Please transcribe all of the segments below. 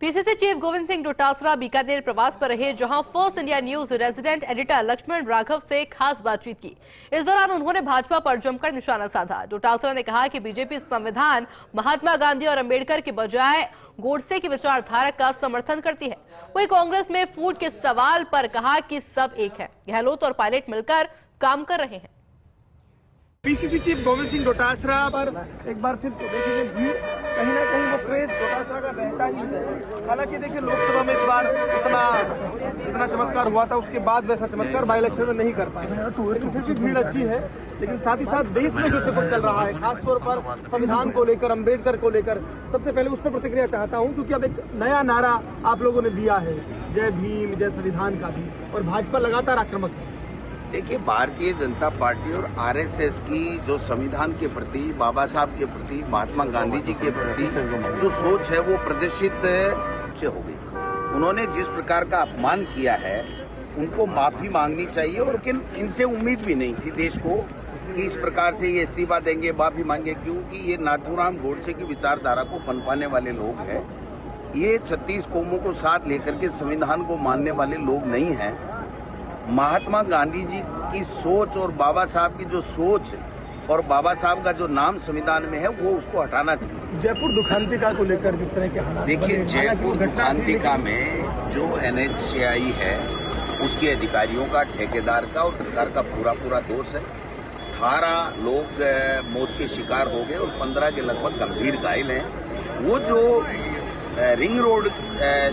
PCC chief Govind Singh Dotasra Bikaner प्रवास पर रहे, जहां First India News resident editor Lakshman Raghav से खास बातचीत की। इस दौरान उन्होंने भाजपा पर जमकर निशाना साधा। डोटासरा ने कहा कि बीजेपी संविधान महात्मा गांधी और अंबेडकर के बजाय गोडसे की विचारधारा का समर्थन करती है। वहीं कांग्रेस में फूट के सवाल पर कहा कि सब एक है, गहलोत और पायलट मिलकर काम कर रहे हैं। पीसीसी चीफ गोविंद सिंह डोटासरा पर एक बार फिर तो देखिए भीड़ कहीं ना कहीं वो क्रेज डोटासरा का रहता ही है। हालांकि देखिए लोकसभा में इस बार जितना चमत्कार हुआ था उसके बाद वैसा चमत्कार बाई इलेक्शन में नहीं कर पाए, लेकिन फिर भी भीड़ अच्छी है। लेकिन साथ ही साथ देश में जो चक्कर चल रहा है, खासतौर पर संविधान को लेकर, अम्बेडकर को लेकर, सबसे पहले उस पर प्रतिक्रिया चाहता हूँ, क्योंकि अब एक नया नारा आप लोगों ने दिया है, जय भीम जय संविधान का भी, और भाजपा लगातार आक्रामक है। देखिए, भारतीय जनता पार्टी और आरएसएस की जो संविधान के प्रति, बाबा साहब के प्रति, महात्मा गांधी जी के प्रति जो सोच है वो प्रदर्शित से हो गई। उन्होंने जिस प्रकार का अपमान किया है उनको माफी मांगनी चाहिए, और लेकिन इनसे उम्मीद भी नहीं थी देश को कि इस प्रकार से ये इस्तीफा देंगे, माफी मांगे, क्योंकि ये नाथूराम गोडसे की विचारधारा को पनपाने वाले लोग हैं। ये 36 कौमों को साथ लेकर के संविधान को मानने वाले लोग नहीं हैं। महात्मा गांधी जी की सोच और बाबा साहब की जो सोच और बाबा साहब का जो नाम संविधान में है वो उसको हटाना चाहिए। जयपुर दुखांतिका को लेकर जिस तरह के हालात, देखिए, जयपुर दुखांतिका में जो NHAI है उसके अधिकारियों का, ठेकेदार का और सरकार का पूरा दोष है। 18 लोग मौत के शिकार हो गए और 15 के लगभग गंभीर घायल हैं। वो जो रिंग रोड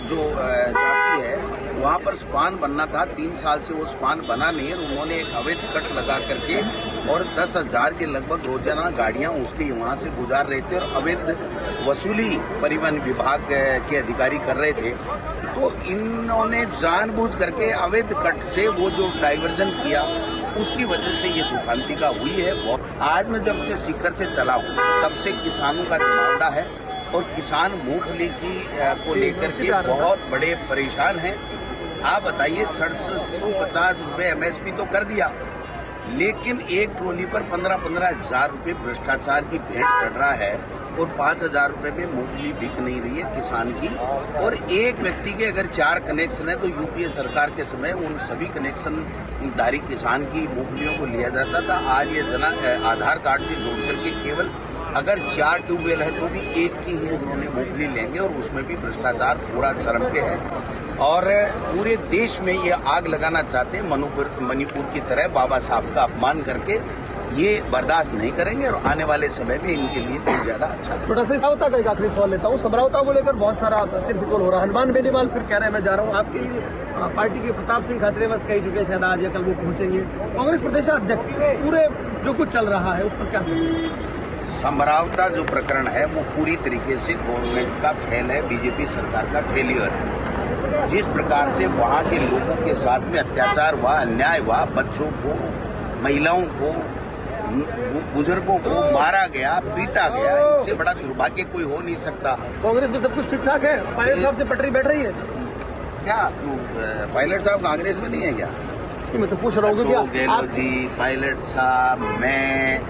जो जाती है वहाँ पर स्पान बनना था, 3 साल से वो स्पान बना नहीं है। उन्होंने एक अवैध कट लगा करके और 10,000 के लगभग रोजाना गाड़ियाँ उसके वहाँ से गुजार रहे थे और अवैध वसूली परिवहन विभाग के अधिकारी कर रहे थे। तो इन्होंने जानबूझ करके अवैध कट से वो जो डाइवर्जन किया, उसकी वजह से ये दुखांतिका हुई है। आज मैं जब से सीकर से चला हूँ तब से किसानों का जमावड़ा है और किसान मूंगफली को लेकर के बहुत बड़े परेशान हैं। आप बताइए, 650 रुपये MSP तो कर दिया, लेकिन एक ट्रॉली पर 15-15 हजार रुपये भ्रष्टाचार की भेंट चढ़ रहा है और 5,000 रुपये में मूंगफली बिक नहीं रही है किसान की। और एक व्यक्ति के अगर 4 कनेक्शन है तो यूपीए सरकार के समय उन सभी कनेक्शन धारी किसान की मूंगफलियों को लिया जाता था। आज ये आधार कार्ड से जोड़ करके केवल अगर 4 ट्यूबवेल है तो भी एक की ही उन्होंने मूंगफली लेंगे, और उसमें भी भ्रष्टाचार पूरा चरम पे है। और पूरे देश में ये आग लगाना चाहते हैं, मणिपुर की तरह बाबा साहब का अपमान करके। ये बर्दाश्त नहीं करेंगे और आने वाले समय में इनके लिए तो ज्यादा अच्छा। छोटा सा समरावता का एक आखिरी सवाल लेता हूँ। समरावता को लेकर बहुत सारा सिर बिकोल हो रहा है। हनुमान बेनीवाल फिर कह रहे हैं मैं जा रहा हूँ। आपकी पार्टी के प्रताप सिंह खाचरे बस कह चुके हैं, शायद आज या कल वो पहुंचेंगे। कांग्रेस प्रदेशाध्यक्ष, पूरे जो कुछ चल रहा है उस पर क्या? समरावता जो प्रकरण है वो पूरी तरीके से गवर्नमेंट का फेल है, बीजेपी सरकार का फेलियर है। जिस प्रकार से वहाँ के लोगों के साथ में अत्याचार हुआ, अन्याय हुआ, बच्चों को, महिलाओं को, बुजुर्गों को मारा गया, पीटा गया, इससे बड़ा दुर्भाग्य कोई हो नहीं सकता। कांग्रेस में सब कुछ ठीक ठाक है? पायलट साहब से पटरी बैठ रही है क्या? पायलट साहब कांग्रेस में नहीं है क्या? मैं तो पूछ रहा हूँ। गहलोत जी, पायलट साहब, मैं,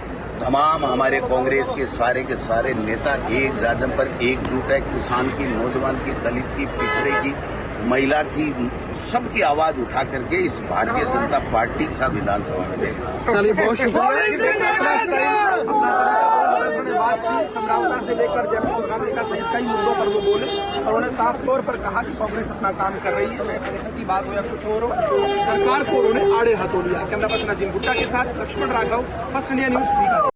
तमाम हमारे कांग्रेस के सारे नेता एक जाजम पर एकजुट है। किसान की, नौजवान की, दलित की, पिछड़े की, महिला की, सबकी आवाज उठा करके इस भारतीय जनता पार्टी का विधानसभा में देगा। चलिए, बहुत शुक्रिया। बात की समरावता से लेकर जयपुर दुखांतिका सहित कई मुद्दों पर वो बोले, और उन्होंने साफ तौर पर कहा कि कांग्रेस अपना काम कर रही है, चाहे संगठन की बात हो या कुछ और हो। सरकार को उन्होंने आड़े हाथों लिया। कैमरा पर्सन अजीम गुट्टा के साथ Lakshman Raghav, First India news.